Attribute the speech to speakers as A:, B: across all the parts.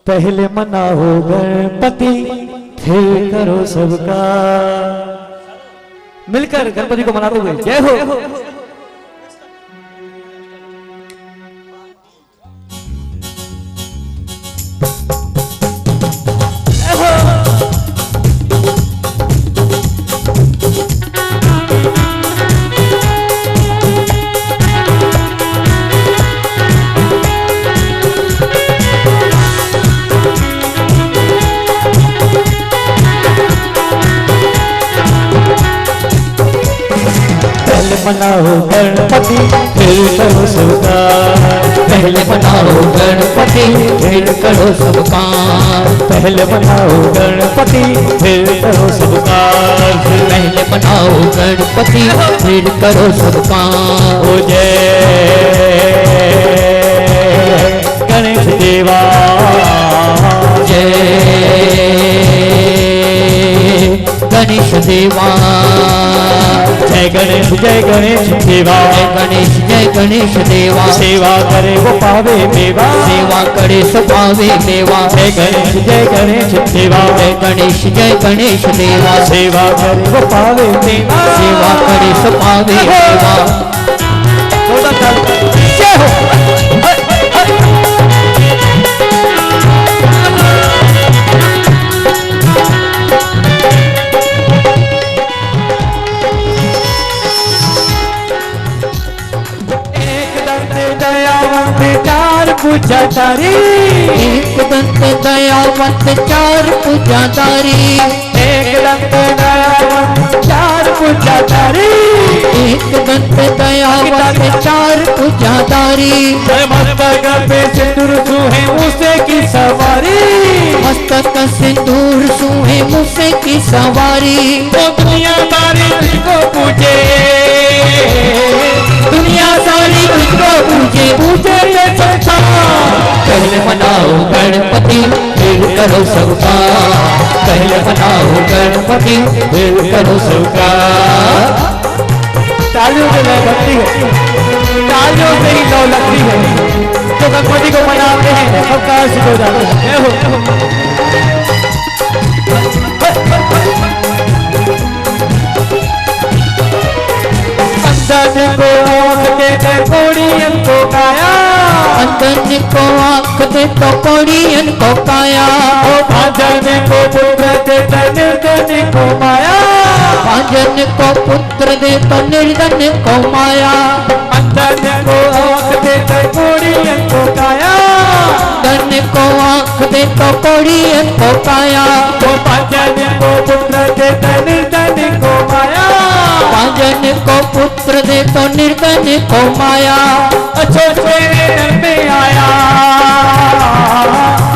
A: पहले मनाओ गणपति फिर करो सबका। मिलकर गणपति को मना दोगे। जय हो। मनाओ गणपति फिर करो सबका।
B: पहले मनाओ गणपति फिर करो सबका।
A: पहले मनाओ गणपति फिर करो सबका।
B: पहले मनाओ गणपति फिर करो सबका।
A: ओ जय गणेश देवा,
B: जय गणेश देवा,
A: जय गणेश देवा,
B: जय गणेश जय गणेश देवा।
A: सेवा करे वो पावे मेवा,
B: सेवा करे सो पावे मेवा।
A: जय गणेश देवा,
B: जय गणेश जय गणेश देवा।
A: सेवा करे वो पावे मेवा,
B: सेवा करे सो पावे मेवा।
A: जय हो। चार पूजाधारी,
B: एक दंत दयावंत चार पूजाधारी।
A: एक दंत दयावंत चार पूजाधारी,
B: एक दंत दयावंत चार पूजाधारी।
A: मस्तक पे सिंदूर सूहे मूसे की सवारी,
B: मस्तक सिंदूर सूहे मूसे की सवारी।
A: वो दुनिया सारी तुझको पूजे,
B: दुनिया सारी तुझको पूजे।
A: पूजे ये संसार।
B: पहले मनाओ गणपति फिर करो सबका। पहले मनाओ गणपति फिर करो सबका।
A: तालियों से लय बनती है, तालियों से ही लौ लगती है। तो गणपति को मनाते हैं सबका सिद्ध हो जाता है। जय हो। अंधन को आँख दे कोड़ियन को काया,
B: अंधन को आँख दे तो कोड़ियन को काया।
A: भाजन को पुत्र दे निर्धन को माया,
B: भाजन को पुत्र दे तो निर्धन को माया।
A: अंधन को आँख दे कोड़ियन को काया,
B: धन को आँख दे तो कोड़ियन को काया।
A: भाजन को पुत्र दे निर्धन को माया,
B: भाजन को पुत्र दे तो निर्धन को माया।
A: अच्छो तेरे दर पे आया,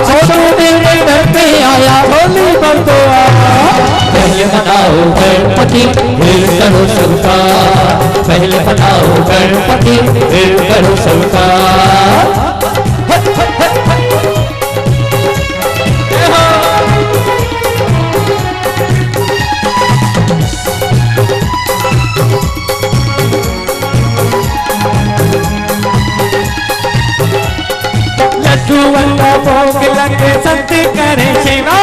B: छोटू तेरे घर पे आया।
A: होली पर तो आया।
B: पहले मनाओ गणपति फिर करो सबका। पहले मनाओ गणपति फिर करो सबका।
A: लड्डूओं का भोग लगे संत करे सेवा,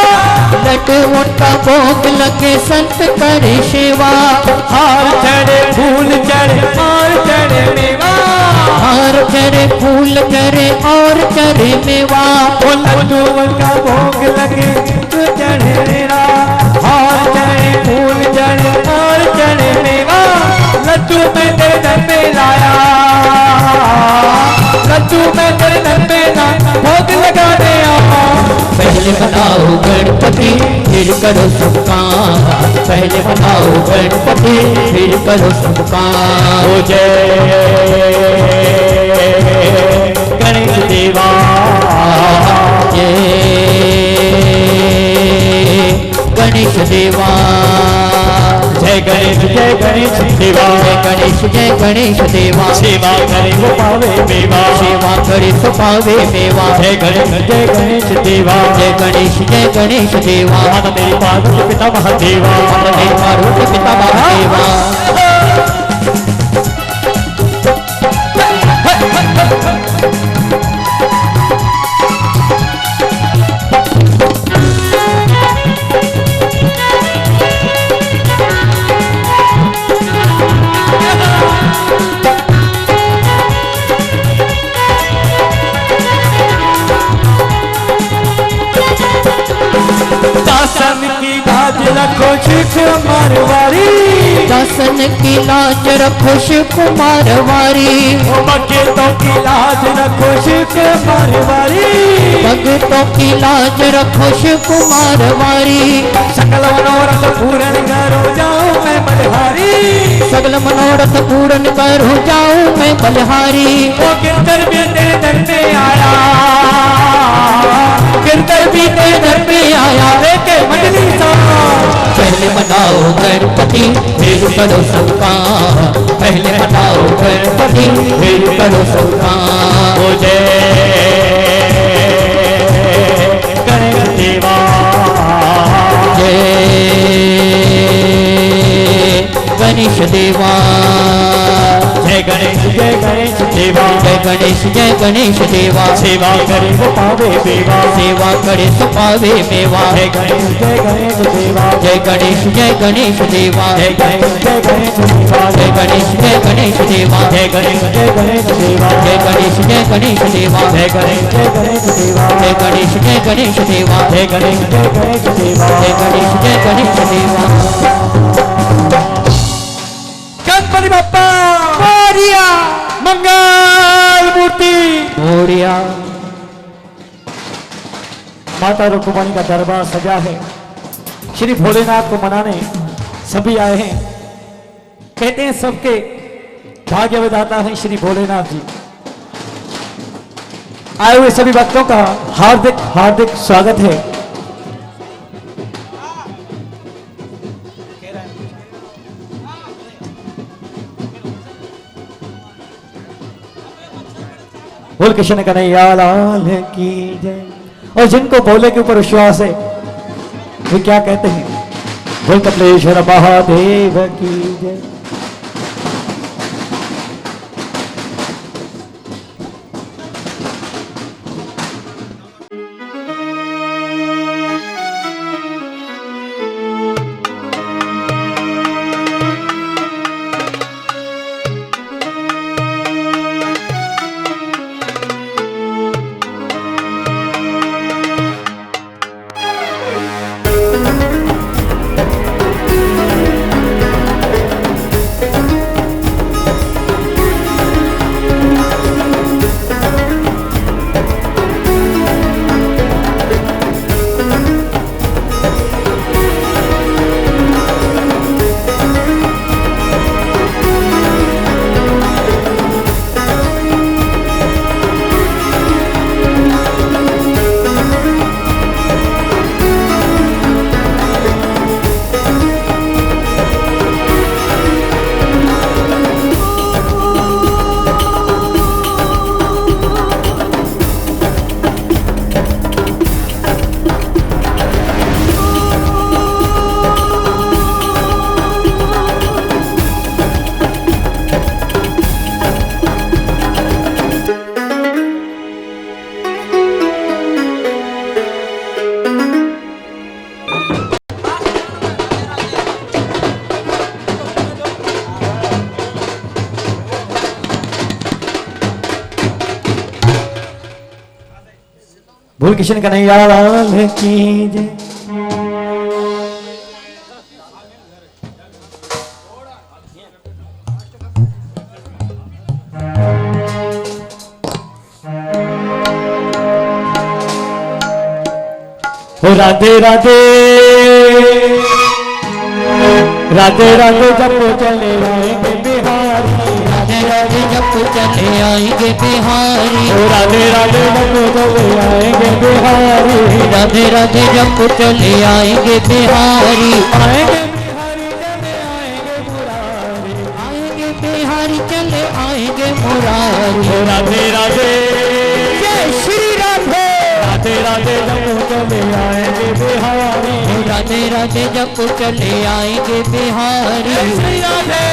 B: लड्डूओं का भोग लगे संत करे सेवा।
A: हार चढ़े फूल चढ़े और चढ़े मेवा,
B: हार चढ़े फूल चढ़े और चढ़े मेवा।
A: वो लड्डूओं का भोग लगे तो चढ़े मेरा, हार चढ़े फूल चढ़े और चढ़े मेवा। लड्डू मैं तेरे दर पे लाया, लड्डू मैं तेरे दर पे लाया, भोग लगा दे।
B: पहले मनाओ गणपति फिर करो सबका। पहले मनाओ गणपति फिर करो सबका।
A: ओ जय गणेश देवा,
B: जय गणेश देवा,
A: जय गणेश देवा,
B: जय गणेश जय गणेश देवा।
A: सेवा करे वो पावे मेवा,
B: सेवा करे तो पावे मेवा।
A: जय गणेश देवा,
B: जय गणेश जय गणेश देवा।
A: माता मेरी पार्वती पिता महादेवा,
B: माता मेरी पार्वती पिता महादेवा।
A: लाज रखो शिव कुमार वारी,
B: दासन की लाज रखो शिव कुमार वारी,
A: भक्तों की लाज रखो शिव कुमार वारी,
B: भक्तों की लाज रखो शिव कुमार वारी।
A: सकल मनोरथ पूर्ण करो जाऊं मैं बलिहारी,
B: सकल मनोरथ पूर्ण करो जाऊं मैं बलिहारी।
A: वो कीर्तन भी तेरे दर पे आया, कीर्तन भी तेरे दर पे आया, लेके मंडली सा।
B: पहले मनाओ गणपति फिर करो संकार, पहले मनाओ गणपति फिर करो संकार।
A: ओ जय गणेश देवा,
B: जय गणेश देवा,
A: जय गणेश देवा,
B: जय गणेश देवा।
A: सेवा करे वो पावे मेवा,
B: सेवा करे तो पावे मेवा।
A: जय गणेश देवा,
B: जय गणेश देवा,
A: जय गणेश देवा,
B: जय गणेश देवा,
A: जय गणेश देवा,
B: जय गणेश देवा,
A: जय गणेश देवा,
B: जय गणेश देवा,
A: जय गणेश देवा,
B: जय गणेश देवा।
A: गणपति बप्पा मोरिया, मंगल मूर्ति
B: मोरिया।
A: माता रुक्मणी का दरबार सजा है, श्री भोलेनाथ को मनाने सभी आए हैं। कहते हैं सबके भाग्य विधाता है श्री भोलेनाथ जी। आए हुए सभी भक्तों का हार्दिक हार्दिक स्वागत है। बोल कृष्ण कन्हैया लाल की जय। और जिनको भोले के ऊपर विश्वास है वे क्या कहते हैं? बोल कपिलेश्वर महादेव की जय। बोल कृष्ण कन्हैया लाल की जय। ओ राधे राधे राधे राधे जब चले आएंगे बिहारी,
B: राधे राधे जब चले आएंगे बिहारी।
A: ओ राधे राधे जब चले आएंगे बिहारी,
B: राधे राधे जब चले आएंगे बिहारी।
A: आएंगे बिहारी चले आएंगे मुरारी,
B: आएंगे बिहारी चले आएंगे मुरारी।
A: ओ राधे राधे
B: जय श्री राधे।
A: राधे राधे जब चले आएंगे बिहारी,
B: राधे राधे जब चले आएंगे बिहारी।
A: श्री राधे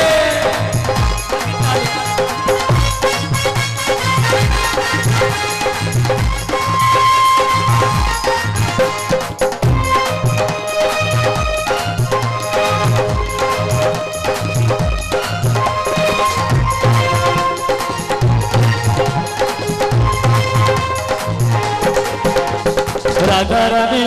A: राधा रानी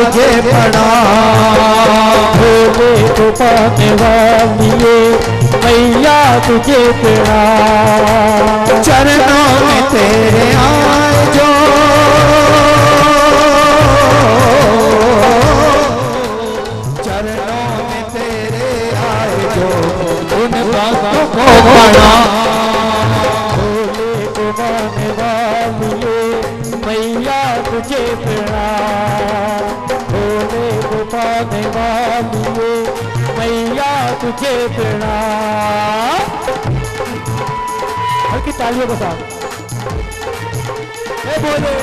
C: तुझे प्रणाम।
A: भोले को पाने वालिए मैया तुझे प्रणाम।
C: चरणों में तेरे आए जो चरणों में तेरे आए जो उन भक्तों को प्रणाम।
A: भोले को पाने वालिए मैया तुझे प्रणाम। भोले को पाने वालिए मैया तुझे प्रणाम। हल्की तालियों के साथ हे भोले।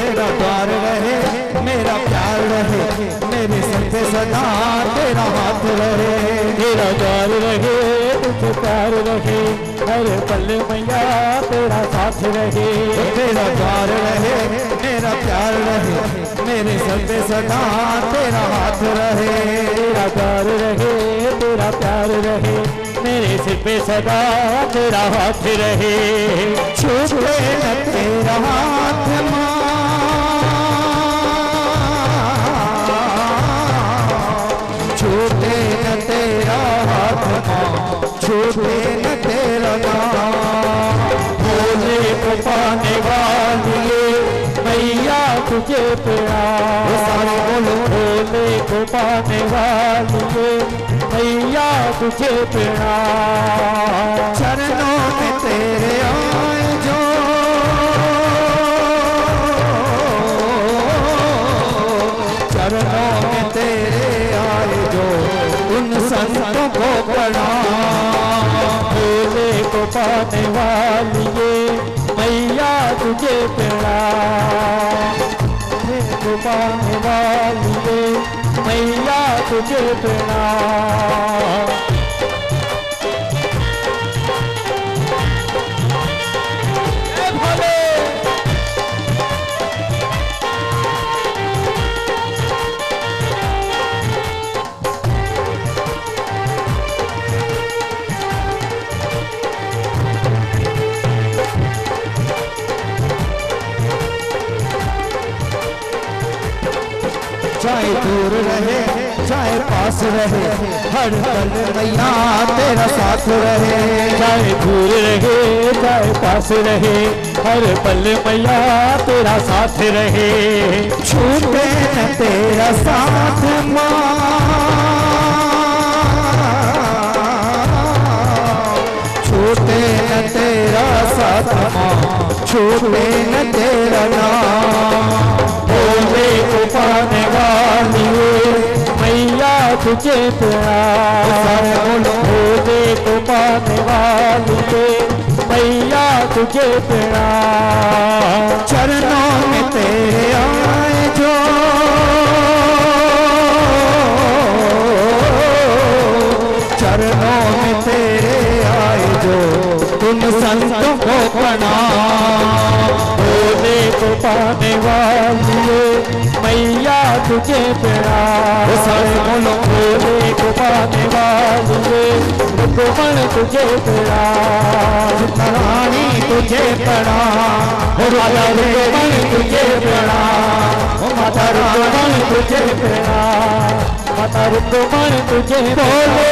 C: तेरा प्यार रहे मेरा प्यार रहे मेरे सर पे सदा तेरा हाथ रहे।
A: तेरा प्यार रहे तुझे प्यार रहे हर पल मैया तेरा साथ रहे।
C: तेरा प्यार रहे मेरा प्यार रहे मेरे सर पे सदा तेरा हाथ रहे।
A: तेरा प्यार रहे तेरा प्यार रहे मेरे सिर पे सदा तेरा हाथ रहे।
C: छूटे न तेरा हाथ माँ छूटे न तेरा हाथ माँ छूटे न तेरा नाम।
A: भोले को पाने वालिए मैया तुझे प्रणाम।
C: सारे बोलो
A: भोले को पाने वालिए मैया तुझे प्रणाम।
C: चरणों में तेरे आए जो चरणों में तेरे आए जो उन संतों को प्रणाम।
A: भोले को पाने वालिए मैया तुझे प्रणाम। भोले को पाने वालिए मैया तुझे प्रणाम। हे भोले।
C: चाहे दूर रहे चाहे पास रहे हर पल मैया तेरा साथ रहे।
A: चाहे दूर रहे चाहे पास रहे हर पल मैया तेरा साथ रहे।
C: छूटे न तेरा साथ माँ छूटे न तेरा साथ माँ छूटे न तेरा नाम।
A: भोले को पाने वालिए मैया तुझे प्रणाम। भोले को पाने वालिए मैया तुझे प्रणाम।
C: चरणों में तेरे आए जो चरणों में तेरे आए जो उन संतों को प्रणाम।
A: भोले को पाने वालिए मैया तुझे प्रणाम।
C: बोलो
A: भोले को पाने वालिए रुक्मण तुझे प्रणाम।
C: रानी तुझे प्रणाम।
A: माता रुक्मण तुझे प्रणाम। माता रुक्मण तुझे प्रणाम। माता रुक्मण तुझे
C: बोले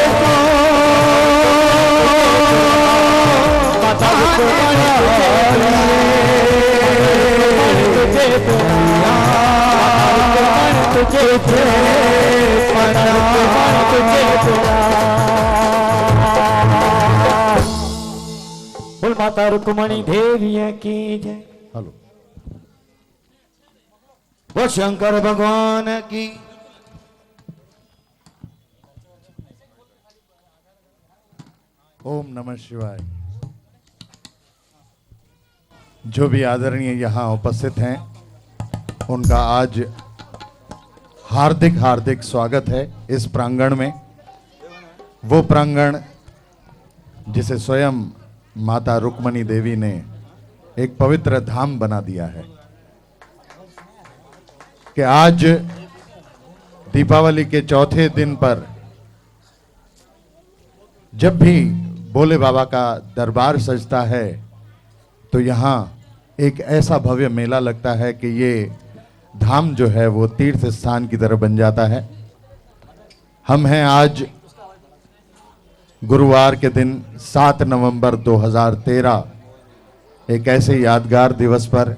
A: माता रुक्मण तुझे प्रणाम। तुझे प्रणाम तुझे प्रणाम। बोल माता रुक्मणी देवी की जय।
C: हेलो वो शंकर भगवान की
D: ओम नमः शिवाय। जो भी आदरणीय यहाँ उपस्थित हैं उनका आज हार्दिक हार्दिक स्वागत है इस प्रांगण में। वो प्रांगण जिसे स्वयं माता रुक्मणी देवी ने एक पवित्र धाम बना दिया है कि आज दीपावली के चौथे दिन पर जब भी भोले बाबा का दरबार सजता है तो यहाँ एक ऐसा भव्य मेला लगता है कि ये धाम जो है वो तीर्थ स्थान की तरह बन जाता है। हम हैं आज गुरुवार के दिन 7 नवंबर 2013 एक ऐसे यादगार दिवस पर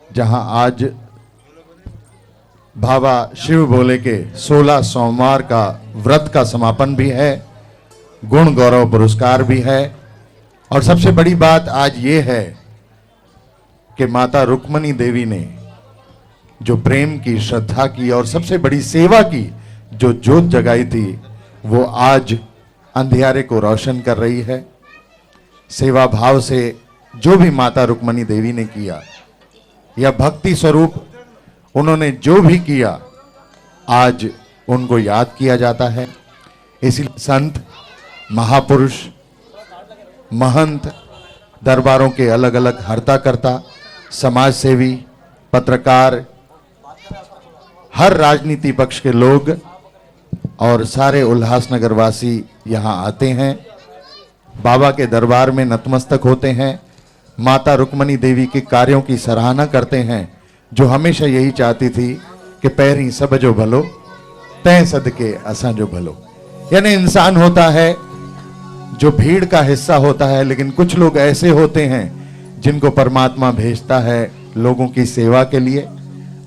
D: जहां आज बाबा शिव भोले के 16 सोमवार का व्रत का समापन भी है, गुण गौरव पुरस्कार भी है और सबसे बड़ी बात आज ये है कि माता रुक्मणी देवी ने जो प्रेम की, श्रद्धा की और सबसे बड़ी सेवा की जो ज्योत जगाई थी वो आज अंधियारे को रोशन कर रही है। सेवा भाव से जो भी माता रुक्मणी देवी ने किया या भक्ति स्वरूप उन्होंने जो भी किया आज उनको याद किया जाता है। इसलिए संत, महापुरुष, महंत, दरबारों के अलग अलग हर्ता कर्ता, समाज सेवी, पत्रकार, हर राजनीति पक्ष के लोग और सारे उल्लासनगर वासी यहाँ आते हैं, बाबा के दरबार में नतमस्तक होते हैं, माता रुक्मणी देवी के कार्यों की सराहना करते हैं जो हमेशा यही चाहती थी कि पैरी सब जो भलो तय सदके असा जो भलो। यानी इंसान होता है जो भीड़ का हिस्सा होता है, लेकिन कुछ लोग ऐसे होते हैं जिनको परमात्मा भेजता है लोगों की सेवा के लिए,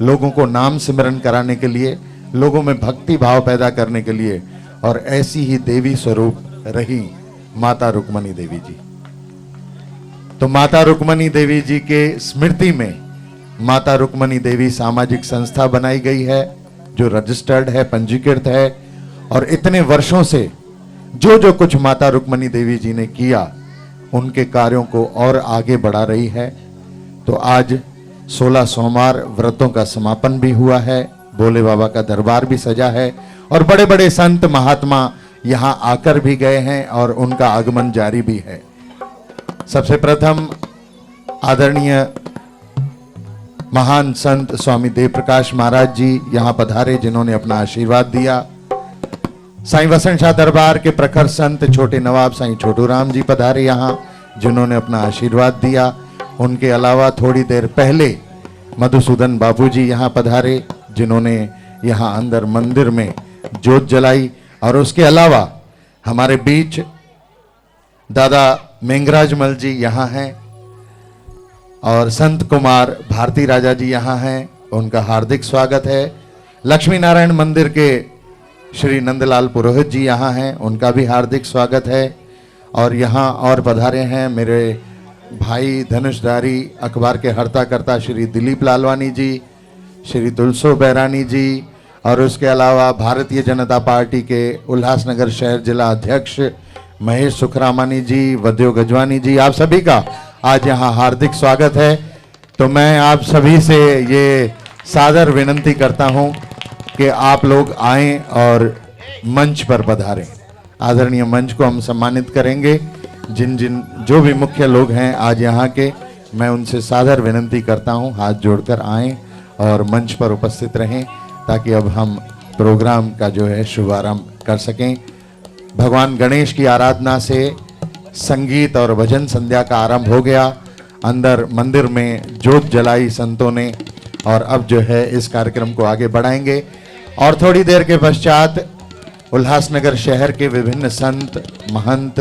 D: लोगों को नाम सिमरन कराने के लिए, लोगों में भक्ति भाव पैदा करने के लिए। और ऐसी ही देवी स्वरूप रही माता रुक्मणी देवी जी। तो माता रुक्मणी देवी जी के स्मृति में माता रुक्मणी देवी सामाजिक संस्था बनाई गई है जो रजिस्टर्ड है, पंजीकृत है और इतने वर्षों से जो जो कुछ माता रुक्मणी देवी जी ने किया उनके कार्यों को और आगे बढ़ा रही है। तो आज 16 सोमवार व्रतों का समापन भी हुआ है, भोले बाबा का दरबार भी सजा है और बड़े बड़े संत महात्मा यहाँ आकर भी गए हैं और उनका आगमन जारी भी है। सबसे प्रथम आदरणीय महान संत स्वामी देव प्रकाश महाराज जी यहाँ पधारे, जिन्होंने अपना आशीर्वाद दिया। साईं वसंत शाह दरबार के प्रखर संत छोटे नवाब साईं छोटू राम जी पधारे यहाँ, जिन्होंने अपना आशीर्वाद दिया। उनके अलावा थोड़ी देर पहले मधुसूदन बाबू जी यहाँ पधारे, जिन्होंने यहाँ अंदर मंदिर में ज्योत जलाई। और उसके अलावा हमारे बीच दादा मेंगराज मल जी यहाँ हैं और संत कुमार भारती राजा जी यहाँ हैं, उनका हार्दिक स्वागत है। लक्ष्मी नारायण मंदिर के श्री नंदलाल पुरोहित जी यहाँ हैं, उनका भी हार्दिक स्वागत है। और यहाँ और पधारे हैं मेरे भाई धनुषधारी अखबार के हर्ता करता श्री दिलीप लालवानी जी, श्री तुलसो बैरानी जी और उसके अलावा भारतीय जनता पार्टी के उल्लासनगर शहर जिला अध्यक्ष महेश सुखरामानी जी, वद्यो गजवानी जी, आप सभी का आज यहाँ हार्दिक स्वागत है। तो मैं आप सभी से ये सादर विनंती करता हूँ कि आप लोग आएं और मंच पर पधारें। आदरणीय मंच को हम सम्मानित करेंगे। जो भी मुख्य लोग हैं आज यहाँ के, मैं उनसे सादर विनंती करता हूँ हाथ जोड़कर आएं और मंच पर उपस्थित रहें ताकि अब हम प्रोग्राम का जो है शुभारंभ कर सकें। भगवान गणेश की आराधना से संगीत और भजन संध्या का आरंभ हो गया। अंदर मंदिर में ज्योत जलाई संतों ने और अब जो है इस कार्यक्रम को आगे बढ़ाएंगे। और थोड़ी देर के पश्चात उल्लासनगर शहर के विभिन्न संत महंत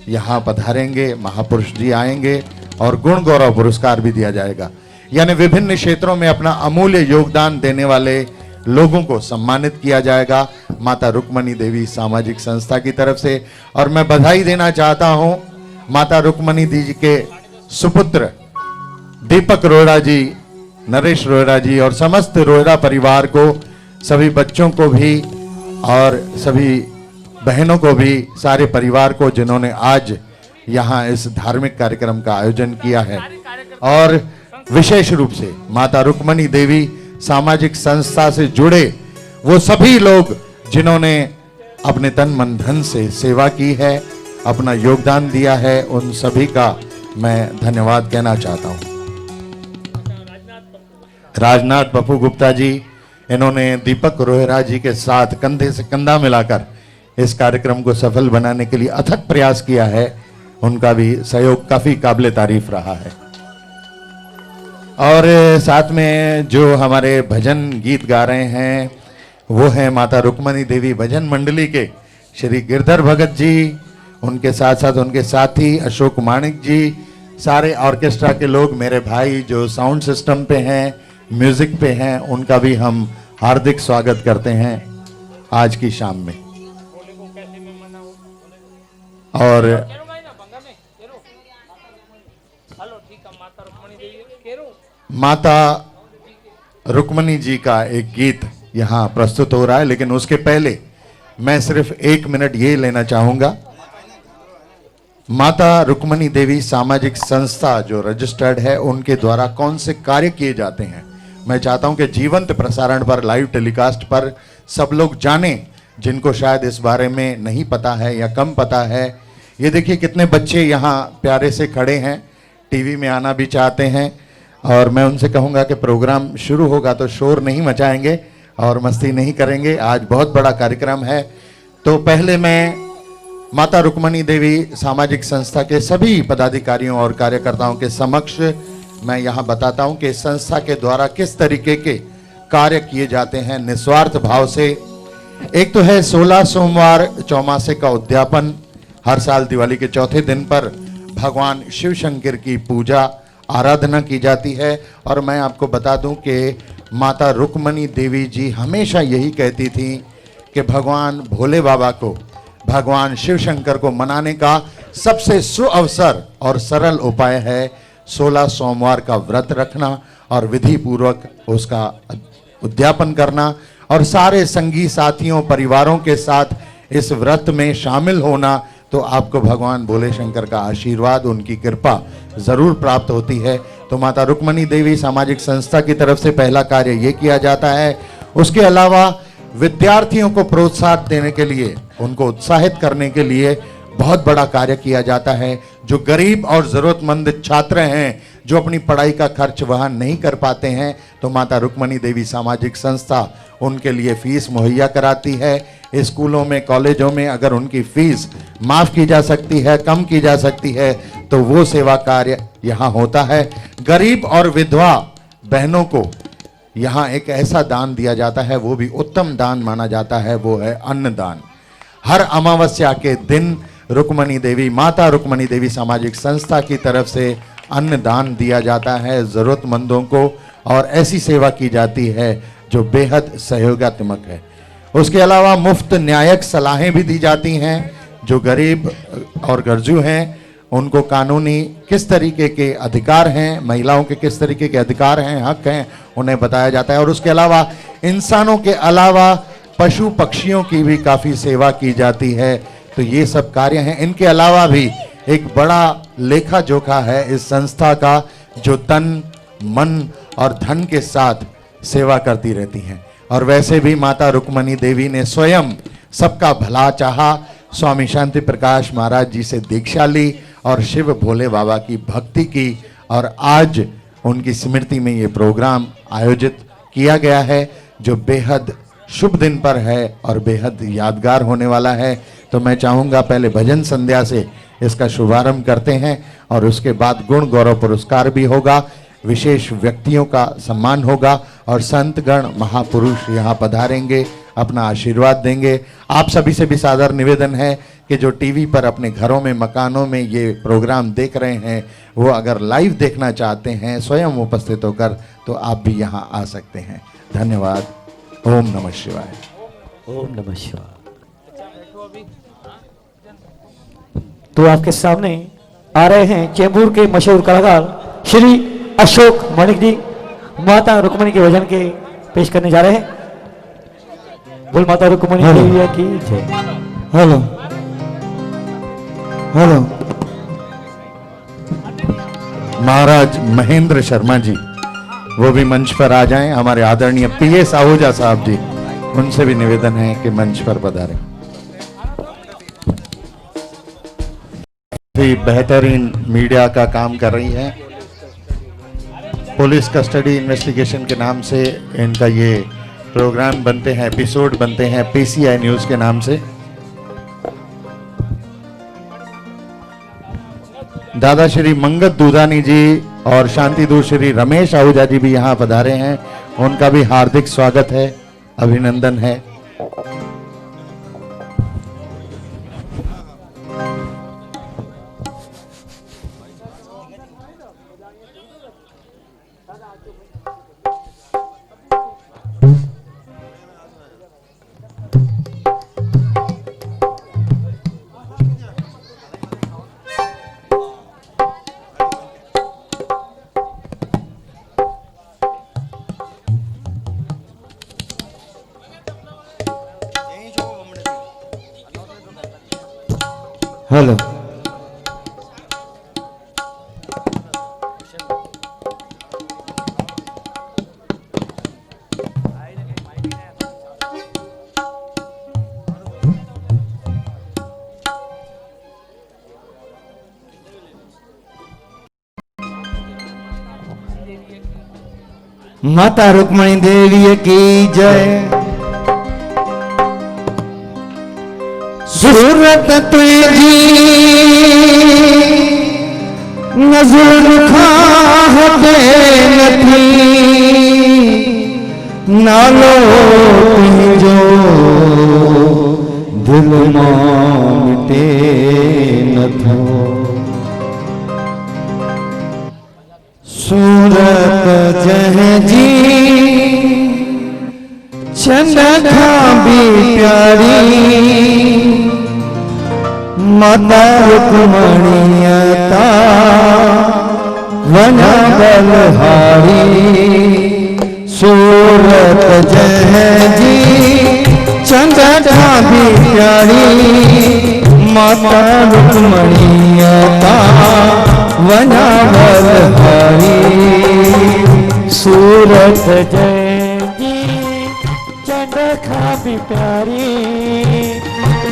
D: यहाँ पधारेंगे, महापुरुष जी आएंगे और गुण गौरव पुरस्कार भी दिया जाएगा। यानी विभिन्न क्षेत्रों में अपना अमूल्य योगदान देने वाले लोगों को सम्मानित किया जाएगा माता रुक्मणी देवी सामाजिक संस्था की तरफ से। और मैं बधाई देना चाहता हूं माता रुक्मणी देवी के सुपुत्र दीपक रोहिड़ा जी, नरेश रोहिड़ा जी और समस्त रोहिड़ा परिवार को, सभी बच्चों को भी और सभी बहनों को भी, सारे परिवार को जिन्होंने आज यहाँ इस धार्मिक कार्यक्रम का आयोजन किया है। और विशेष रूप से माता रुक्मणी देवी सामाजिक संस्था से जुड़े वो सभी लोग जिन्होंने अपने तन मन धन से सेवा की है अपना योगदान दिया है, उन सभी का मैं धन्यवाद कहना चाहता हूं। राजनाथ पप्पू गुप्ता जी, इन्होंने दीपक रोहरा जी के साथ कंधे से कंधा मिलाकर इस कार्यक्रम को सफल बनाने के लिए अथक प्रयास किया है। उनका भी सहयोग काफी काबिले तारीफ रहा है। और साथ में जो हमारे भजन गीत गा रहे हैं वो हैं माता रुक्मणी देवी भजन मंडली के श्री गिरधर भगत जी, उनके साथ साथ उनके साथी अशोक माणिक जी, सारे ऑर्केस्ट्रा के लोग, मेरे भाई जो साउंड सिस्टम पे हैं, म्यूजिक पे हैं, उनका भी हम हार्दिक स्वागत करते हैं आज की शाम में। और माता रुक्मणी जी का एक गीत यहाँ प्रस्तुत हो रहा है, लेकिन उसके पहले मैं सिर्फ 1 मिनट ये लेना चाहूंगा। माता रुक्मणी देवी सामाजिक संस्था जो रजिस्टर्ड है, उनके द्वारा कौन से कार्य किए जाते हैं, मैं चाहता हूं कि जीवंत प्रसारण पर, लाइव टेलीकास्ट पर सब लोग जाने, जिनको शायद इस बारे में नहीं पता है या कम पता है। ये देखिए कितने बच्चे यहाँ प्यारे से खड़े हैं, टीवी में आना भी चाहते हैं, और मैं उनसे कहूँगा कि प्रोग्राम शुरू होगा तो शोर नहीं मचाएंगे और मस्ती नहीं करेंगे। आज बहुत बड़ा कार्यक्रम है। तो पहले मैं माता रुक्मणी देवी सामाजिक संस्था के सभी पदाधिकारियों और कार्यकर्ताओं के समक्ष मैं यहाँ बताता हूँ कि संस्था के द्वारा किस तरीके के कार्य किए जाते हैं निस्वार्थ भाव से। एक तो है 16 सोमवार चौमासे का उद्यापन। हर साल दिवाली के चौथे दिन पर भगवान शिव शंकर की पूजा आराधना की जाती है। और मैं आपको बता दूं कि माता रुक्मणी देवी जी हमेशा यही कहती थी कि भगवान भोले बाबा को, भगवान शिव शंकर को मनाने का सबसे सुअवसर और सरल उपाय है 16 सोमवार का व्रत रखना और विधि पूर्वक उसका उद्यापन करना, और सारे संगी साथियों परिवारों के साथ इस व्रत में शामिल होना। तो आपको भगवान भोले शंकर का आशीर्वाद, उनकी कृपा जरूर प्राप्त होती है। तो माता रुक्मणी देवी सामाजिक संस्था की तरफ से पहला कार्य ये किया जाता है। उसके अलावा विद्यार्थियों को प्रोत्साहन देने के लिए, उनको उत्साहित करने के लिए बहुत बड़ा कार्य किया जाता है। जो गरीब और जरूरतमंद छात्र हैं, जो अपनी पढ़ाई का खर्च वहन नहीं कर पाते हैं, तो माता रुक्मणी देवी सामाजिक संस्था उनके लिए फीस मुहैया कराती है। स्कूलों में, कॉलेजों में अगर उनकी फीस माफ की जा सकती है, कम की जा सकती है, तो वो सेवा कार्य यहाँ होता है। गरीब और विधवा बहनों को यहाँ एक ऐसा दान दिया जाता है, वो भी उत्तम दान माना जाता है, वो है अन्नदान। हर अमावस्या के दिन रुक्मणी देवी, माता रुक्मणी देवी सामाजिक संस्था की तरफ से अन्नदान दिया जाता है जरूरतमंदों को, और ऐसी सेवा की जाती है जो बेहद सहयोगात्मक है। उसके अलावा मुफ्त न्यायिक सलाहें भी दी जाती हैं। जो गरीब और गर्जू हैं उनको कानूनी किस तरीके के अधिकार हैं, महिलाओं के किस तरीके के अधिकार हैं, हक हैं, उन्हें बताया जाता है। और उसके अलावा इंसानों के अलावा पशु पक्षियों की भी काफ़ी सेवा की जाती है। तो ये सब कार्य हैं। इनके अलावा भी एक बड़ा लेखा जोखा है इस संस्था का, जो तन, मन और धन के साथ सेवा करती रहती हैं। और वैसे भी माता रुक्मणी देवी ने स्वयं सबका भला चाहा, स्वामी शांति प्रकाश महाराज जी से दीक्षा ली और शिव भोले बाबा की भक्ति की, और आज उनकी स्मृति में ये प्रोग्राम आयोजित किया गया है, जो बेहद शुभ दिन पर है और बेहद यादगार होने वाला है। तो मैं चाहूँगा पहले भजन संध्या से इसका शुभारंभ करते हैं, और उसके बाद गुण गौरव पुरस्कार भी होगा, विशेष व्यक्तियों का सम्मान होगा, और संतगण महापुरुष यहाँ पधारेंगे, अपना आशीर्वाद देंगे। आप सभी से भी सादर निवेदन है कि जो टीवी पर अपने घरों में, मकानों में ये प्रोग्राम देख रहे हैं, वो अगर लाइव देखना चाहते हैं स्वयं उपस्थित होकर, तो आप भी यहाँ आ सकते हैं। धन्यवाद। ओम नमः शिवाय।
A: ओम नमः शिवाय। तो आपके सामने आ रहे हैं चेंबूर के मशहूर कलाकार श्री अशोक माणिक जी, माता रुक्मणी के भजन के पेश करने जा रहे हैं। बोल माता रुक्मणी देवी की जय।
C: Hello hello.
D: महाराज महेंद्र शर्मा जी वो भी मंच पर आ जाएं। हमारे आदरणीय पीएस आहूजा साहब जी, उनसे भी निवेदन है कि मंच पर पधारें। ही बेहतरीन मीडिया का काम कर रही हैं। पुलिस कस्टडी इन्वेस्टिगेशन के नाम से इनका ये प्रोग्राम बनते हैं, एपिसोड बनते हैं पीसीआई न्यूज़ के नाम से। दादा श्री मंगत दूधानी जी और शांति दूत श्री रमेश आहूजा जी भी यहाँ पधारे हैं, उनका भी हार्दिक स्वागत है, अभिनंदन है।
C: हेलो माता रुक्मणी देवी की जय। सूरत तुझी नजर खाते नथी, नालो तुझो दिल मां मिटे नथो। सूरत जंहिंजी चंद खां भी प्यारी, माता रुक्मणीअ ता वञा बलहारी। सूरत जंहिंजी चंद खां भी प्यारी, माता रुक्मणीअ ता वञा बलहारी।
A: सूरत जंहिंजी चंड खां भी प्यारी,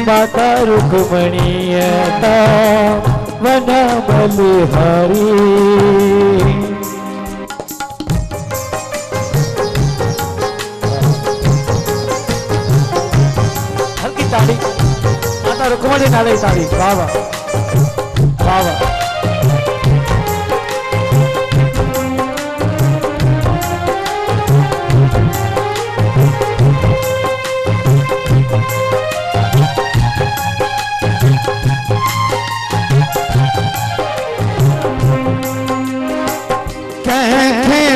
A: माता रुक्मणीअ ता वञा बलिहारी। हल्की ताली, माता रुक्मणी नाले ताली। वाह वाह वाह वाह।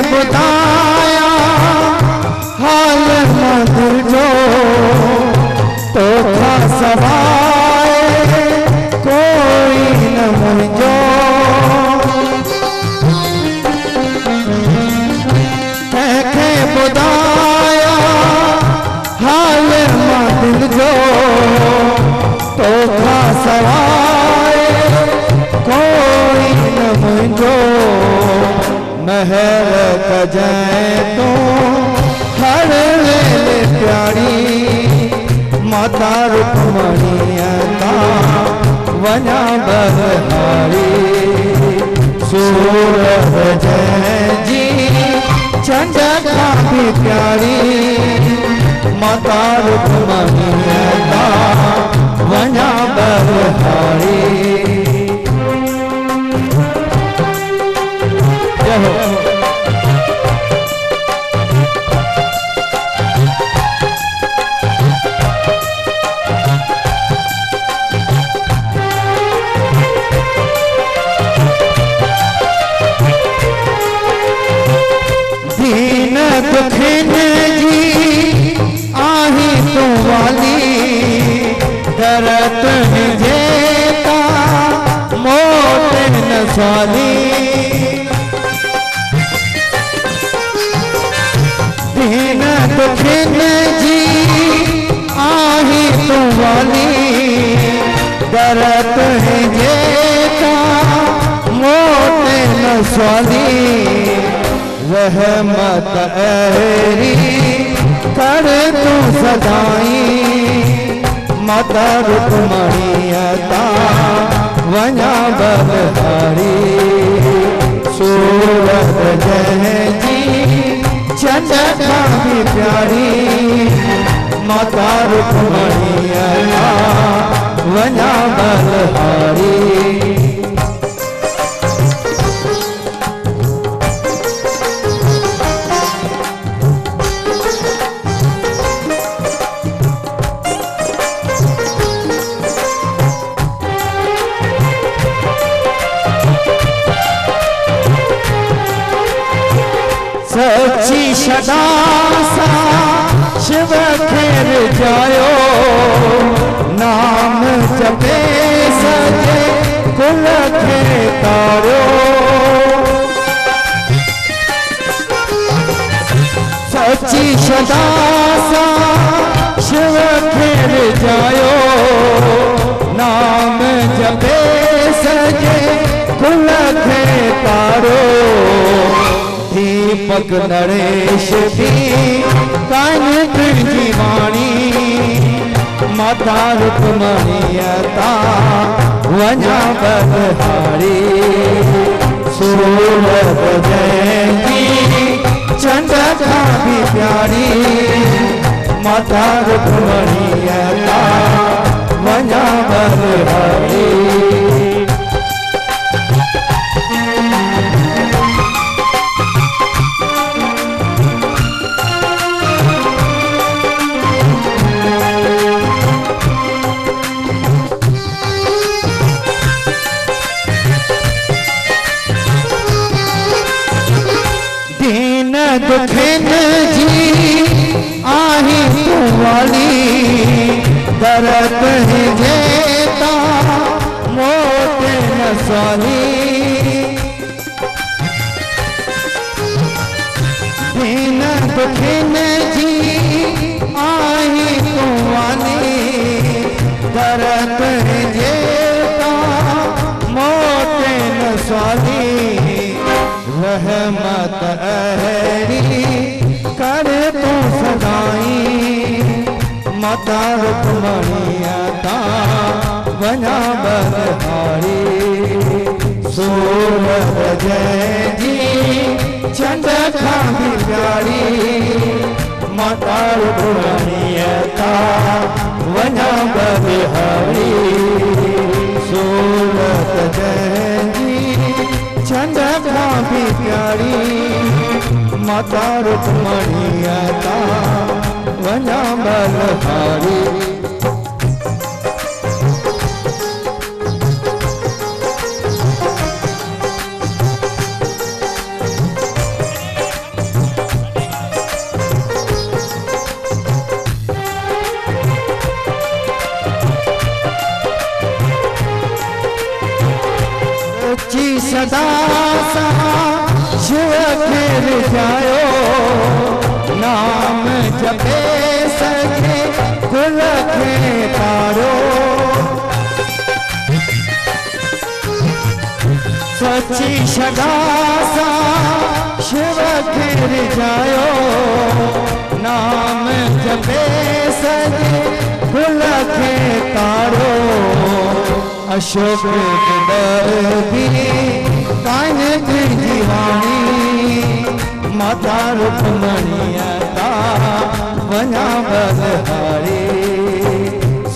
C: बताया हाल मधुर जो तो था सवाए कोई न मुझो। कैखे बताया हाल मधुर जो तो था सवाए कोई न मुझो। महर कजै तो हर वेले प्यारी, माता रुक्मणीअ ता वञा बलहारी। सूरत जंहिंजी चंड खां भी प्यारी, माता रुक्मणीअ ता वञा बलहारी। दीन दुखिन जी आही तू वाली, दरत जेता मोट न स्वाली। दीन दुखिन जी आही तू वाली, दरत जेता मोट न स्वाली। रहमत अहरी कर तू सदाई, माता रुक्मणीअ ता वञा बलिहारी सूरत जंहिंजी चंड खां बि प्यारी माता रुक्मणीअ वञा बलिहारी सची सदा सां शिव खे रिझायो नाम जपे सजे कुल खे तारियो सची सदा सां शिव खे रिझायो नाम जपे सजे कुल खे तारियो दीपक नरेश भी कान तुझी वाणी माता रुक्मणीअ वञा बलिहारी सूरत जंहिंजी चंड खां बि प्यारी माता रुक्मणीअ वञा बलिहारी दुखन जी आही तू वाली दरद जेता मोत न सवाली दिन दुखन जी आही तू वाली दरद जेता मोत न सवाली रहमत अहरी कर तू सदाई माता रुक्मणीअ वञा बलिहारी सूरत जंहिंजी चंड खां बि प्यारी माता रुक्मणीअ वञा बलिहारी सूरत जंहिंजी चंड खां बि प्यारी माता रुक्मणीअ वञा बलिहारी सदा सां शिव खे रिझायो नाम जपे सजे कुल खे तारियो सची सदा सां शिव खे रिझायो नाम जपे सजे कुल खे तारियो अशोक दर्दी कान तुझी वाणी माता रुक्मणीअ वञा बलिहारी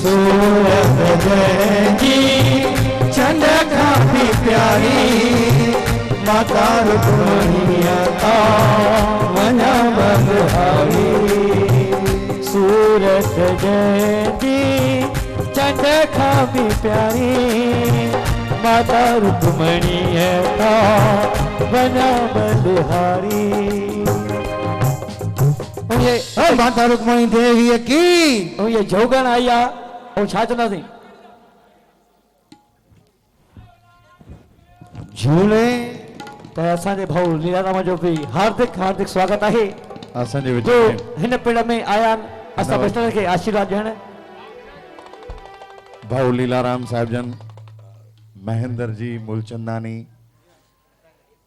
C: सूरत जंहिंजी चंड खां बि प्यारी माता रुक्मणीअ वञा बलिहारी
A: सूरत जंहिंजी चंड खां बि प्यारी माता रुक्मणीअ वञा बलिहारी
C: माता रुक्मणी देवीअ की
A: ये जोगण आई आहे ऐं छा चवंदासीं
C: झूले
A: त असांजे भाऊ लीलाराम जो बि हार्दिक हार्दिक स्वागत आहे
D: असांजे विच
A: जो
D: में
A: हिन पिण में आया आहिनि असां बेस्टन खे आशीर्वाद ॾियण
D: भाऊ लीलाराम साहिब जन महेंद्र जी मूलचंदानी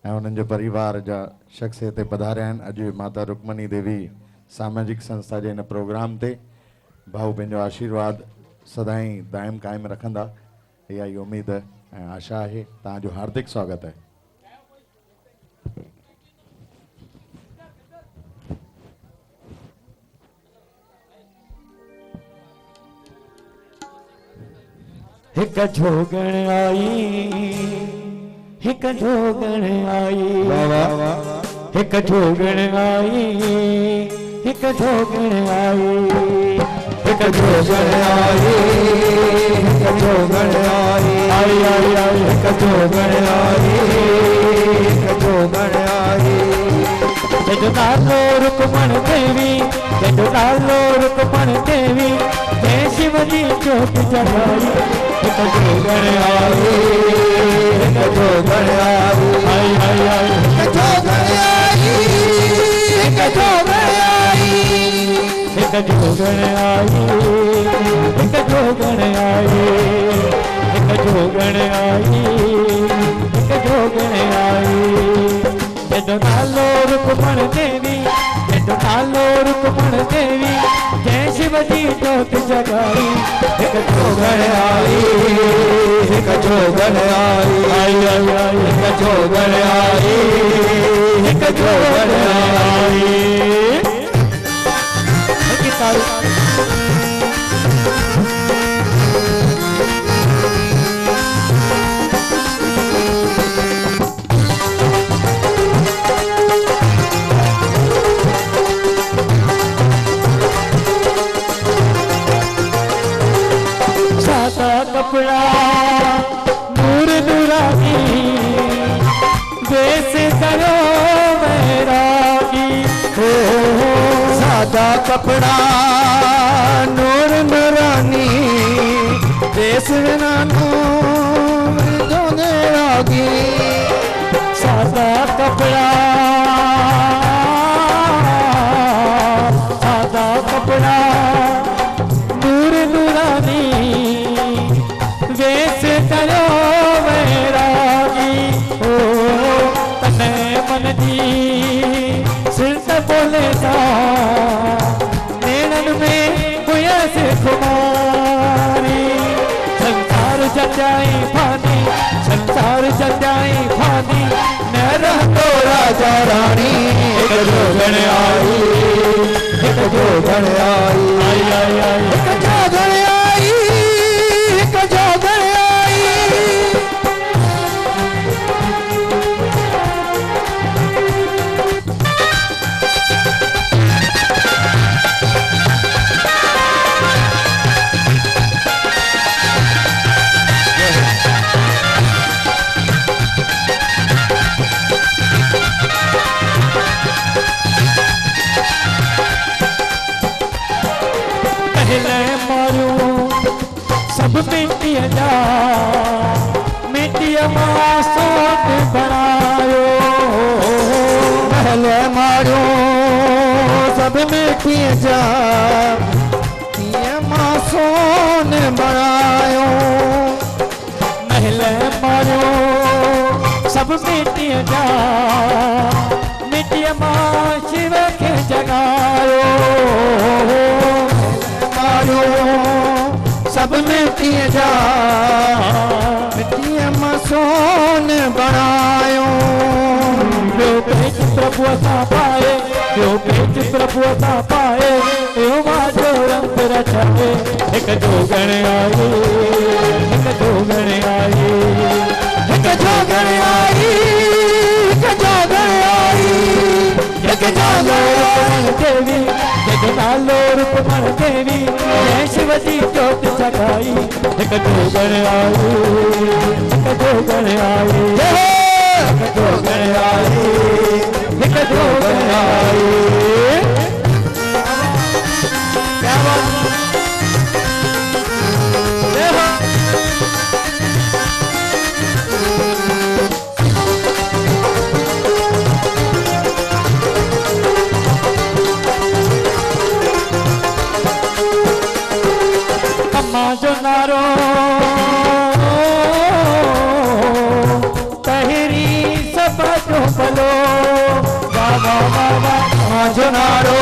D: ऐं उन्हनि जो परिवार जा शख्स हिते पधारिया आहिनि अॼु माता रुक्मणी देवी सामाजिक संस्था जे हिन प्रोग्राम ते भाऊ पंहिंजो आशीर्वाद सदाईं दाइम क़ाइमु रखंदा इहा ई उमेद ऐं आशा आहे तव्हांजो हार्दिक स्वागत आहे।
A: हिक जोगण आई, हिक जोगण आई, हिक जोगण आई, हिक जोगण आई,
C: हिक जोगण आई, हिक जोगण आई,
A: आई आई आई
C: हिक जोगण आई, हिक जोगण आई।
A: जदो नालो रुकमण देवी, जदो नालो रुकमण देवी, जय शिव जी जोत जगाई। हिक जोगण आई,
C: हिक जोगण आई,
A: आई आई आई
C: हिक जोगण आई, हिक जोगण आई,
A: हिक जोगण आई, हिक जोगण आई, हिक जोगण आई, हिक जोगण आई। जदो नालो रुकमण देवी, जदो नालो रुकमण देवी, जय शिव जी जोत जगाई। हिक जोगण आई,
C: हिक जोगण आई,
A: आई आई आई
C: हिक जोगण आई, हिक जोगण आई।
A: सादा कपड़ा नूर नूरानी, देश करो बैरागी। हो
C: सादा कपड़ा नूर नूरानी, देश नानो धोने लागी।
A: सादा कपड़ा, सादा कपड़ा नूर नूरानी, वेश करो बैरागी। ओ तने मन जी सिरत बोले जा, नैनन में हुआ से खुमारी। संसार जजाई फानी, संसार जजाई फानी, न रहो
C: राजा रानी। हिक जोगण आई, हिक जोगण आई,
A: आई आई आई
C: हिक जोगण आई, हिक जोगण आई।
A: पहले मारू सब मिट्टिया जा, मिट्टिया मासूम बनायो।
C: पहले मारो सब मिट्टी जा, ये मासूम ने बनायो।
A: महले मारो सब मिट्टिया जा, मिट्टिया मां शिव के जगायो।
C: मारो सब मिट्टी जा, मिट्टी मासूम ने बनायो।
A: जो पेच प्रभु सा पाए, जो पेच प्रभु सा पाए, यो माजो रंग रचाए। हिक जोगण आई, हिक जोगण आई,
C: हिक जोगण आई, हिक जोगण आई, हिक जोगण
A: देवी, जग नालो रुकमण देवी, जय शिव जी जोत जगाई। हिक जोगण आई, हिक जोगण आई, हिक जोगण आई, हिक जोगण आई। क्या बात देखो अम्मा जो नारो तहरी सब जो भलो, बाबा बाबा
C: अम्मा जो नारो,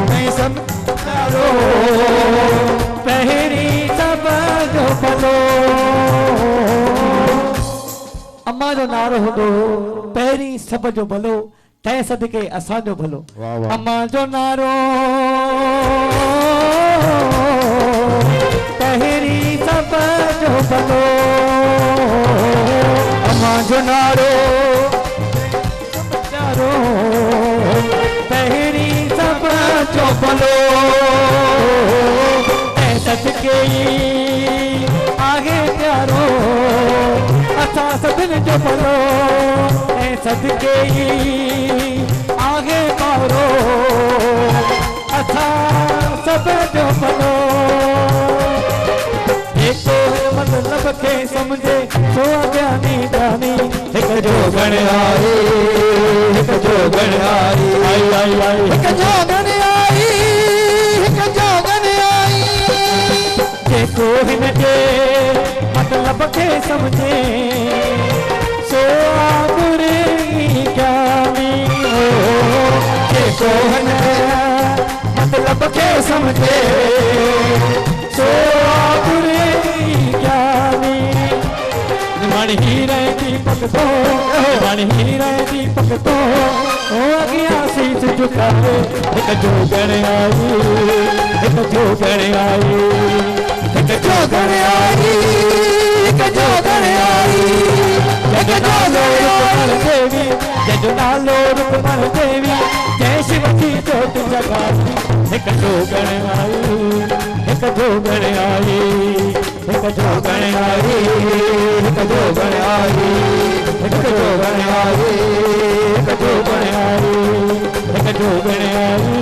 C: नहीं सब नारो,
A: तहरी सब जो भलो। जो नारो हूंदो पहिरीं सभ जो भलो तंहिं सदके असांजो भलो
D: वाह, वाह।
A: अम्मा जो नारो पहिरीं सभ जो भलो अम्मा जो नारो पहिरीं सभ जो भलो तंहिं सदके आहे प्यारो असां सभिनि जो भलो ऐं सदके आहे पारो असां सभ जो भलो हिकु मतलब खे सम्झे सो ज्ञानी ज्ञानी हिकु जो गण आई हिकु जो गण आई आई आई आई हिकु जो गण आई हिकु जो गण आई जेको हिन जे मतलब खे सम्झे सो गुरे ज्ञानी हो जेको हिन मतलब खे सम्झे सो गुरे ज्ञानी निमाणी हीरे दीपक तो निमाणी हीरे दीपक तो ओ अगिया सीस झुकावे हिक जो गण आई हिक जो गण आई हिक जो गण आई हिक जो गण आई हिक जो नालो देवी जय जो नालो रुकमण देवी जय शिव की जोत जगाती हिक जो गण आई हिक जो गण आई हिक जो गण आई हिक जो गण आई हिक जो गण आई हिक जो गण आई हिक जो गण आई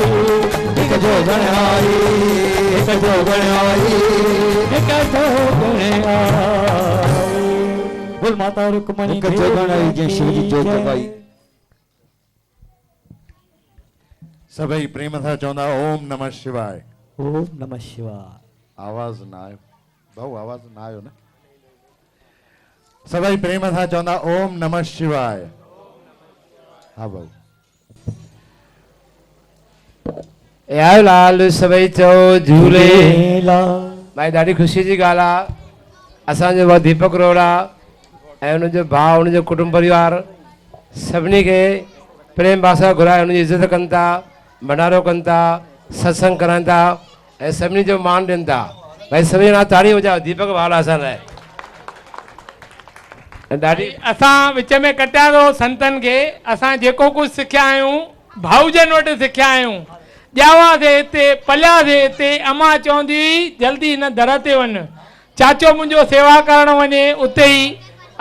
A: हिक जो गण आई हिक जो गण आई हिक जो गण आई बोल माता रुक्मणी
C: हिक जो गण आई जय शिव जी जोत जगाई
D: सभई प्रेम सां चवंदा ओम नमः शिवाय
A: ओम नमः शिवाय
D: आवाज़ ना आयो भाऊ आवाज़ ना आयो न सभई प्रेम सां चवंदा ओम नमः शिवाय हाँ भाऊ
E: आयो लाल सभई चओ झूले
A: लाल
E: भाई ॾाढी ख़ुशी जी ॻाल्हि आहे असांजो भाउ दीपक रोहड़ा ऐं उनजो भाउ उनजो कुटुंब परिवार सभिनी खे प्रेम भाव सां घुराए उनजी इज़त कनि था भंडारो कनि था सत्संग कराइनि था ऐं सभिनी जो मान ॾियनि था भाई सभिनी ॼणा ताड़ी वॼाओ दीपक भाउ लाइ असां लाइ ऐं ॾाढी
F: असां विच में कटियारो संतनि खे असां जेको कुझु सिखिया आहियूं भाऊजनि वटि सिखिया आहियूं ॼावासीं हिते पलियासीं हिते अम्मा चवंदी हुई जल्दी हिन दर ते वञ चाचो मुंहिंजो सेवा करणु वञे उते ई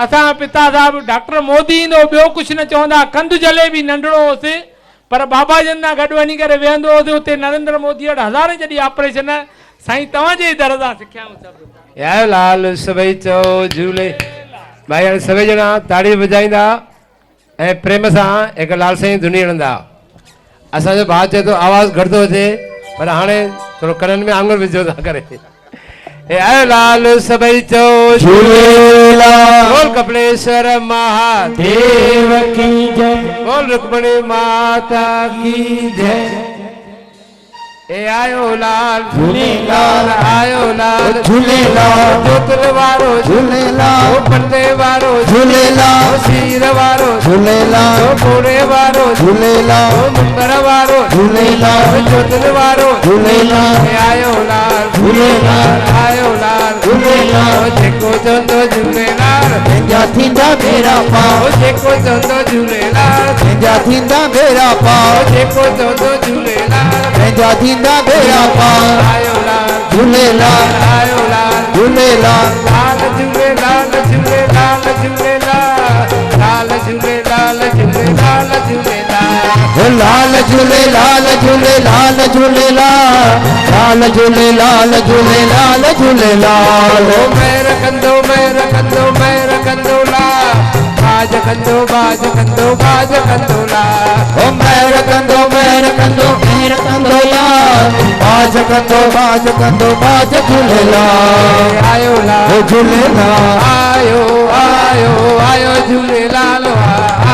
F: असां पिता साहिबु डॉक्टर मोदी ईंदो ॿियो कुझु न चवंदा कंधु जले बि नंढड़ो होसि पर बाबा जन सां गॾु वञी करे वेहंदो हुओसि उते नरेंद्र मोदी वटि हज़ारे जॾहिं ऑपरेशन साईं तव्हांजे दर सां सिखिया आहियूं सभु
E: आयो लाल सभई चओ झूले भाई हाणे सभई ॼणा ताड़ी वॼाईंदा ऐं प्रेम सां हिकु लाल साईं धुनी हणंदा असांजो भाउ चए थो आवाज़ घटि थो अचे पर हाणे थोरो कननि में आङुर विझो था करे आयो लाल सभई चओ
A: झूलेलाल
E: बोल कपिलेश्वर महादेव
A: की जय
E: बोल रुक्मणी माता की जय ए आयो लाल
A: झूलेलाल
E: आयो लाल
A: झूलेलाल
E: जोतल वारो
A: झूलेलाल
E: पल्ले वारो
A: झूलेलाल
E: सीर वारो
A: झूलेलाल
E: घोड़े वारो
A: झूलेलाल
E: मंबर वारो
A: झूलेलाल
E: जोतल वारो
A: झूलेलाल
E: ए आयो लाल
A: झूलेलाल
E: आयो लाल
A: झूलेलाल
E: जेको चवंदो झूलेलाल
A: पंहिंजा थींदा बेड़ा पार
E: जेको चवंदो झूलेलाल
A: पंहिंजा थींदा बेड़ा पार
E: जेको चवंदो झूलेलाल
A: पंहिंजा थींदा बेड़ा पार
E: आयो लाल
A: झूलेलाल
E: आयो लाल
A: झूलेलाल
E: लाल झूलेलाल झूलेलाल झूलेलाल लाल झूलेलाल झूलेलाल झूलेलाल
A: हो लाल झूलेलाल झूलेलाल झूलेलाल लाल झूलेलाल झूलेलाल झूलेलाल
E: ओ मेर कंदो ला बाज कंदो ला
A: ओ मेर कंदो लाल बाज कंदो झूलेलाल
E: आयो लाल
A: हो झूलेलाल
E: आयो आयो आयो झूलेलाल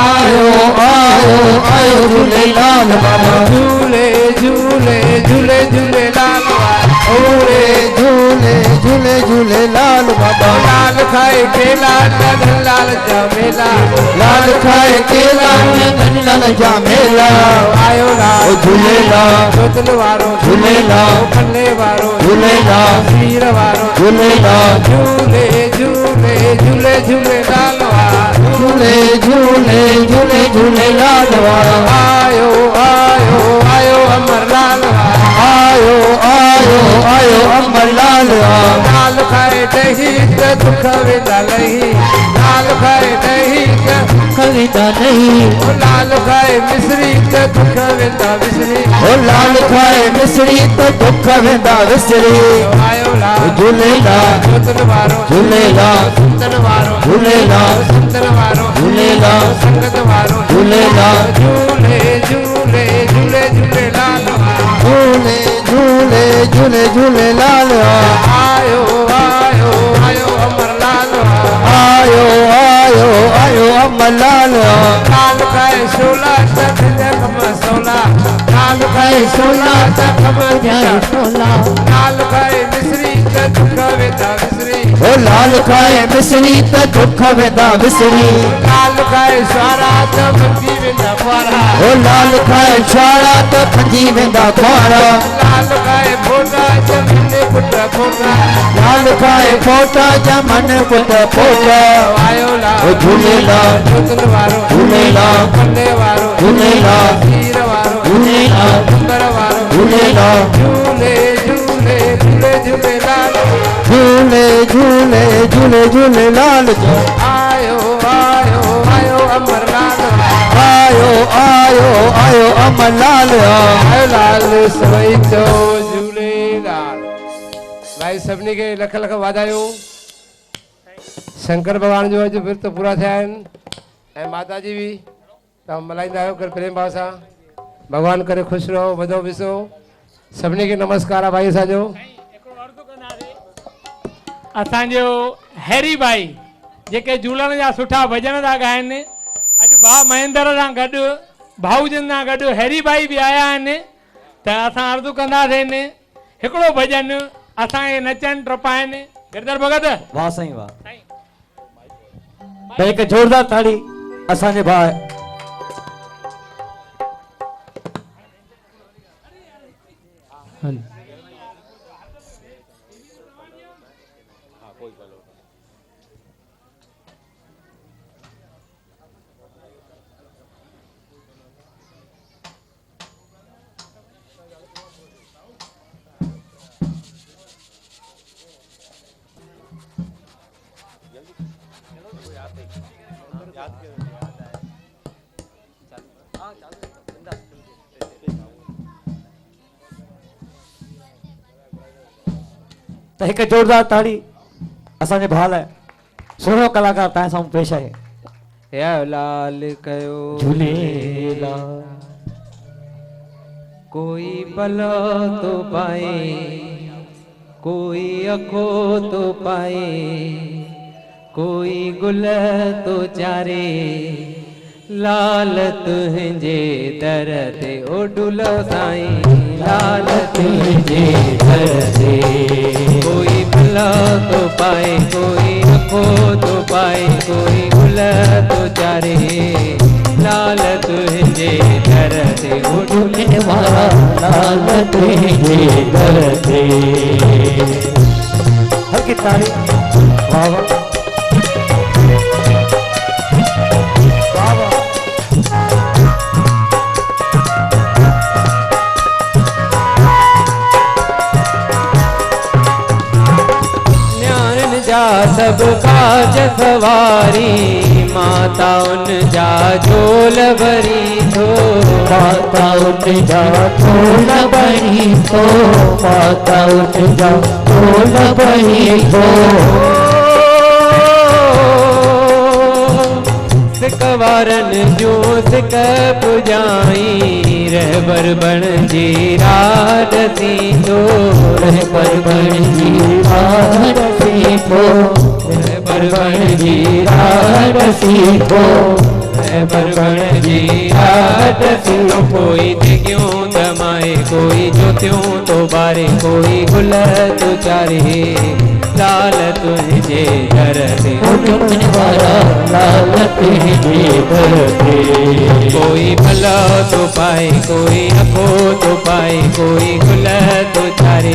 A: आयो आयो आयो झूलेलाल बाबा
E: झूले झूले झूले झूलेलाल
A: ओरे झूले झूले झूलेलाल बाबा
E: लाल खाए केला धन लाल जामेला
B: लाल खाए केला धन लाल जामेला
E: आयो लाल
B: ओ झूलेला
E: जोतन वारो
B: झूलेला
E: पल्ले वारो
B: झूलेला
E: वीर वारो
B: झूलेला
E: झूले झूले झूले झूले लाल
B: झूले झूले झूले झूले लाल
E: आयो आयो आयो अमर लाल
B: आयो आयो आयो अमर लाल
E: लाल खाए दही त दुख वेंदा लही लाल खाए दही त
B: कविता नहीं
E: ओ लाल खाए मिश्री त दुख वेंदा विसरी
B: ओ लाल खाए मिश्री तो दुख वेंदा विसरी
E: आयो लाल
B: झूलेला
E: जोतन वारो
B: झूलेला
E: संतन वारो
B: झूलेला
E: संतन वारो
B: झूलेला
E: संगत वारो
B: झूलेला
E: झूले झूले झूले झूले लाल
B: झूले झूले झूले झूले लाल
E: आयो आयो आयो अमर लाल
B: आयो आयो आयो अमर लाल
E: लाल खाए सोला तक जगम सोला लाल खाए सोला तक
B: जाए सोला
E: लाल खाए मिश्री त दुख वेंदा विसरी
B: ओ लाल खाए मिश्री तो दुख वेंदा विसरी
E: लाल खाए सारा त मंदी वेंदा पारा
B: ओ लाल खाए छाड़ा तो फंजी वेंदा खारा
E: लाल खाए फोटा जमीने पुट फोटा
B: लाल खाए फोटा जमन पुट फोटा
E: आयो लाल
B: ओ झूलेला
E: जोतन वारो
B: झूलेला
E: पल्ले वारो
B: झूलेला
E: वीर वारो
B: झूलेला
E: सुंदर वारो
B: झूलेला
E: झूले झूले झूले झूले लाल
B: झूले झूले झूले झूले लाल
E: आयो आयो आयो अमर लाल
B: आयो आयो आयो अमर लाल
E: आयो लाल सवई चो झूलेलाल भाई सभिनी खे लख लख वाधायूं शंकर भॻवान जो अॼु विर्त पूरा थिया आहिनि ऐं माता जी बि तव्हां मल्हाईंदा आहियो कर प्रेम भाव सां भॻवानु करे ख़ुशि रहो वधो विसो सभिनी खे नमस्कार आहे भाई असांजो
F: असांजो हैरी भाई जेके झूलण जा सुठा भॼन था ॻाइनि अॼु भाउ महेंद्र सां गॾु भाऊजन सां गॾु हैरी भाई बि आया आहिनि त असां अर्ज़ु कंदासीं हिकिड़ो भॼन असांखे नचनि टपाइनि गिरधर भगत
A: वाह साईं वाह त हिकु जोरदार ताड़ी असांजे भाउ त हिकु जोरदार ताड़ी असांजे भाउ लाइ सुहिणो कलाकार तव्हां साम्हूं पेश आहे
E: या लाल कयो
A: झूलेलाल
E: कोई भलो तो पाए कोई अखो तो पाए कोई गुल तो चारे लाल तुंहिंजे दर ते ओ डुलो साईं लाल तुंहिंजे दर ते कोई भलो तो पाए कोई अखो तो पाए कोई गुल तो चारे लाल तुंहिंजे दर ते ओ
B: झूले वाला लाल तुझे दर ते
A: हर की ताड़ी वाह वाह वाह वाह
E: न्याणन जा सब काज सवारी माता उन जा झोल भरी थो
B: माता उठ जा फूल बनी तो माता उठ जा फूल बनी तो
E: सिक वारन जो सिक पुजाई रहबर बण जी रात थींदो
B: रहबर बन जी रात सीखो रहबर बन जी रात सीखो
E: रहबर बण जी रात थींदो कोई दिगियों दमाए कोई ज्योतियों तो बारे कोई गुल तो चारे लाल तुझे दर ते
B: चुमन वाला लाल तुझे दर पे। कोई भला तो पाए कोई अखो तो पाए कोई गुल तो चारे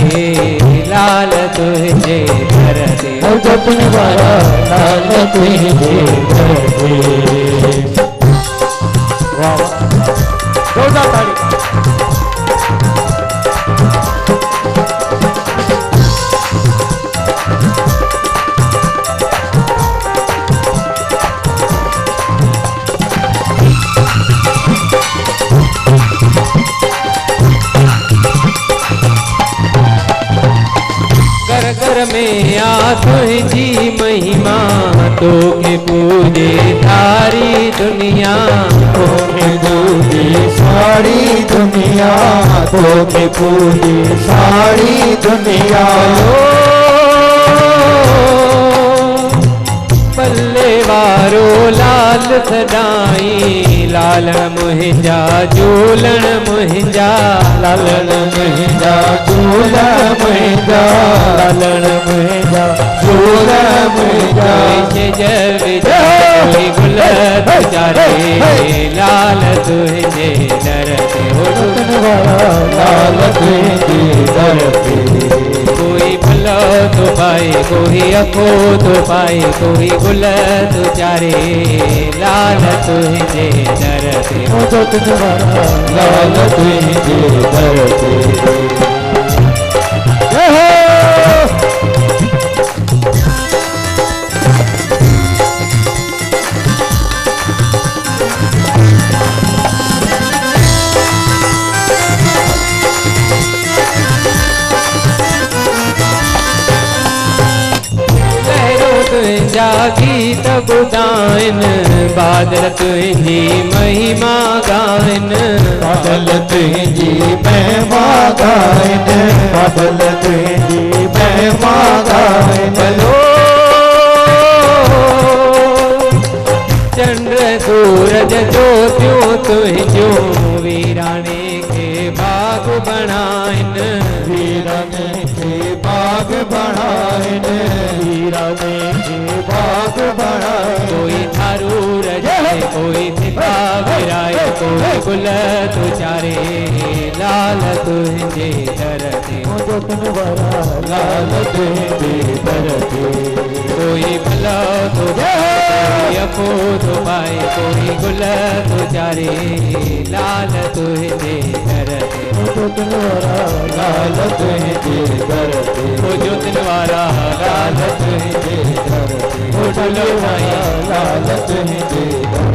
B: लाल तुझे दर पे। चुमन वाला लाल तुझे दर पे।
A: वाह वाह, जोरदार ताली।
B: घर घर में आ तुझी महिमा तो के पूजे सारी दुनिया। तो के पूजे
C: सारी दुनिया तो के पूजी सारी दुनिया।
B: पल्ले वारो लाल सदाई लालन मुहिंजा झूलन मुहिंजा।
C: लालन मुहिंजा झूलन मुहिंजा लालन मुहिंजा झूलन मुहिंजा।
B: कोई गुल तुझारे लाल तुझे दर पे।
C: लाल तुझे दर पे।
B: कोई भला तो पाए कोई अखो तो पाए कोई गुल तुझारे लाल तुझे दर पे।
C: लाल तुझे दर पे।
B: तुझा गीत ॿुधाइन बादल तुझी महिमा गाइन।
C: बादल तुझी महिमा गाइन बादल तुझी महिमा गाइन।
B: चंद्र सूरज ज्योतियों तुझो वीराने के बाग बनाइन।
C: वीराने के बाग बनाइन वीराने के बाग बनाइन।
B: कोई थारू रजे कोई सिता गिराए कोई गुल तुझारे लाल तुझे दर पे।
C: लाल तुझे दर पे।
B: कोई भला तो कोई अखो तो पाए कोई गुल तुझारे लाल तुझे दर पे।
C: लाल तुझे दर पे।
B: ओ ज्योतिन वाला लाल तुझे दर पे।
C: लाल तुझे दर पे।